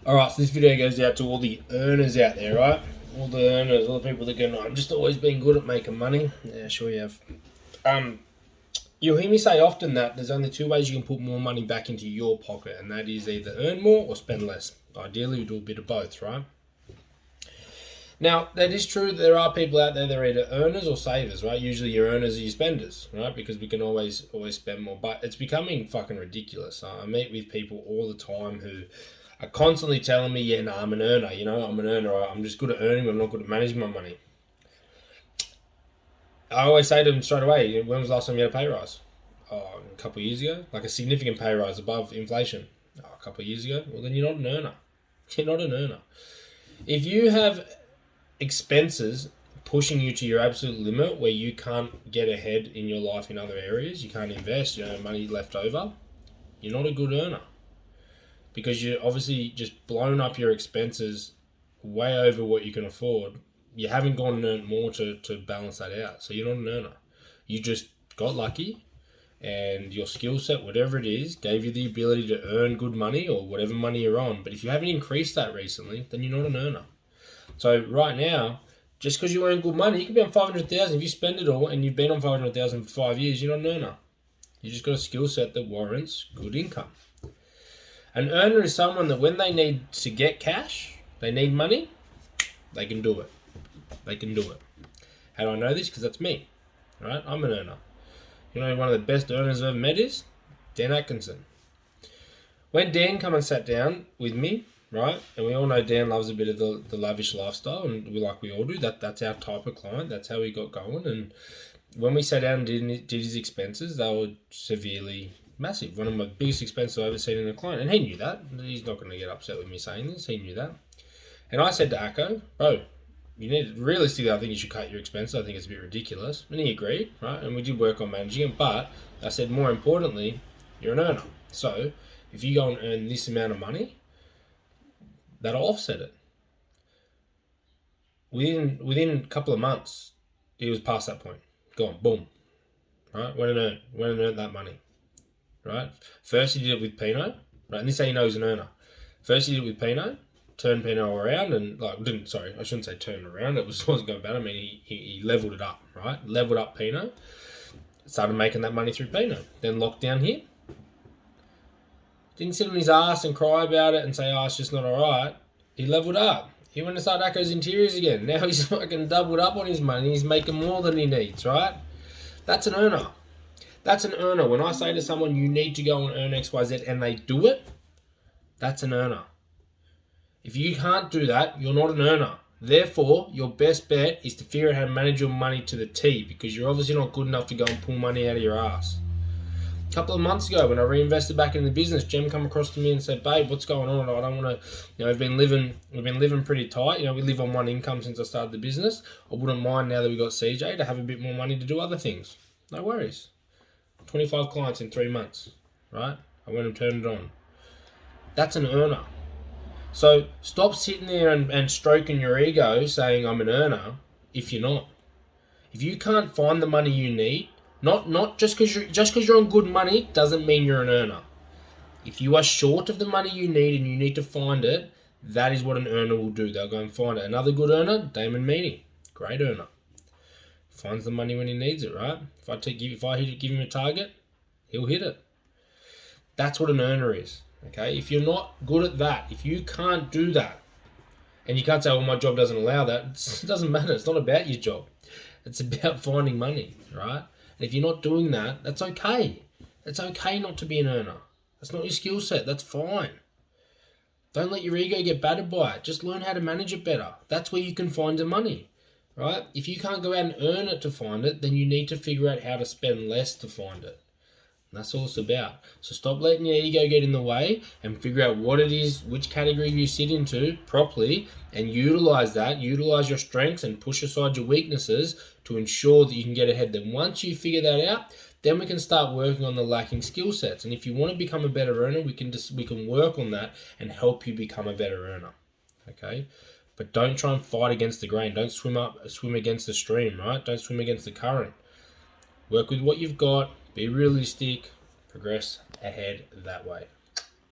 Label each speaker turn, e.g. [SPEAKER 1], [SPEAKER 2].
[SPEAKER 1] Alright, so this video goes out to all the earners out there, right? All the earners, all the people that go, I'm just always been good at making money. Yeah, sure you have. You'll hear me say often that there's only two ways you can put more money back into your pocket, and that is either earn more or spend less. Ideally, you do a bit of both, right? Now, that is true that there are people out there that are either earners or savers, right? Usually your earners are your spenders, right? Because we can always spend more. But it's becoming fucking ridiculous. I meet with people all the time who are constantly telling me, yeah, no, I'm an earner, I'm an earner. I'm just good at earning, but I'm not good at managing my money. I always say to them straight away, when was the last time you had a pay rise? Oh, a couple of years ago. Like a significant pay rise above inflation. Oh, a couple of years ago. Well, then you're not an earner. You're not an earner. If you have expenses pushing you to your absolute limit where you can't get ahead in your life in other areas, you can't invest, you don't have money left over, you're not a good earner. Because you're obviously just blown up your expenses way over what you can afford. You haven't gone and earned more to balance that out. So you're not an earner. You just got lucky and your skill set, whatever it is, gave you the ability to earn good money or whatever money you're on. But if you haven't increased that recently, then you're not an earner. So right now, just because you earn good money, you could be on 500,000. If you spend it all and you've been on 500,000 for 5 years, you're not an earner. You just got a skill set that warrants good income. An earner is someone that when they need to get cash, they need money, they can do it. They can do it. How do I know this? Because that's me, right? I'm an earner. You know, one of the best earners I've ever met is Dan Atkinson. When Dan come and sat down with me, right, and we all know Dan loves a bit of the lavish lifestyle, and we all do. That's our type of client. That's how he got going. And when we sat down and did his expenses, they were severely massive. One of my biggest expenses I've ever seen in a client. And he knew that. He's not going to get upset with me saying this. He knew that. And I said to Akko, bro, realistically, I think you should cut your expenses. I think it's a bit ridiculous. And he agreed, right? And we did work on managing it. But I said, more importantly, you're an earner. So if you go and earn this amount of money, that'll offset it. Within a couple of months, he was past that point. Gone, boom. Right? Went and earned that money. Right? First he did it with Pino, right? And this is how you know he's an earner. First he did it with Pino, turned Pino around and I shouldn't say turn around, wasn't going bad. I mean he leveled it up, right? Leveled up Pino, started making that money through Pino. Then lockdown hit. Didn't sit on his ass and cry about it and say, oh, it's just not alright. He leveled up. He went to start Akko's Interiors again. Now he's fucking doubled up on his money. He's making more than he needs, right? That's an earner. That's an earner. When I say to someone, you need to go and earn X, Y, Z, and they do it, that's an earner. If you can't do that, you're not an earner. Therefore, your best bet is to figure out how to manage your money to the T, because you're obviously not good enough to go and pull money out of your ass. A couple of months ago, when I reinvested back in the business, Jem come across to me and said, babe, what's going on? I don't want to, we've been living pretty tight. We live on one income since I started the business. I wouldn't mind now that we got CJ to have a bit more money to do other things. No worries. 25 clients in 3 months, right? I went and turned it on. That's an earner. So stop sitting there and stroking your ego saying I'm an earner if you're not. If you can't find the money you need, not just because you're on good money doesn't mean you're an earner. If you are short of the money you need and you need to find it, that is what an earner will do. They'll go and find it. Another good earner, Damon Meany, great earner. Finds the money when he needs it, right? If I give him a target, he'll hit it. That's what an earner is, okay? If you're not good at that, if you can't do that, and you can't say, well, my job doesn't allow that, it doesn't matter. It's not about your job. It's about finding money, right? And if you're not doing that, that's okay. It's okay not to be an earner. That's not your skill set. That's fine. Don't let your ego get battered by it. Just learn how to manage it better. That's where you can find the money. Right? If you can't go out and earn it to find it, then you need to figure out how to spend less to find it. And that's all it's about. So stop letting your ego get in the way and figure out what it is, which category you sit into properly, and utilize that. Utilize your strengths and push aside your weaknesses to ensure that you can get ahead. Then once you figure that out, then we can start working on the lacking skill sets. And if you want to become a better earner, we can work on that and help you become a better earner. Okay? But don't try and fight against the grain. Don't swim against the stream, right? Don't swim against the current. Work with what you've got. Be realistic. Progress ahead that way.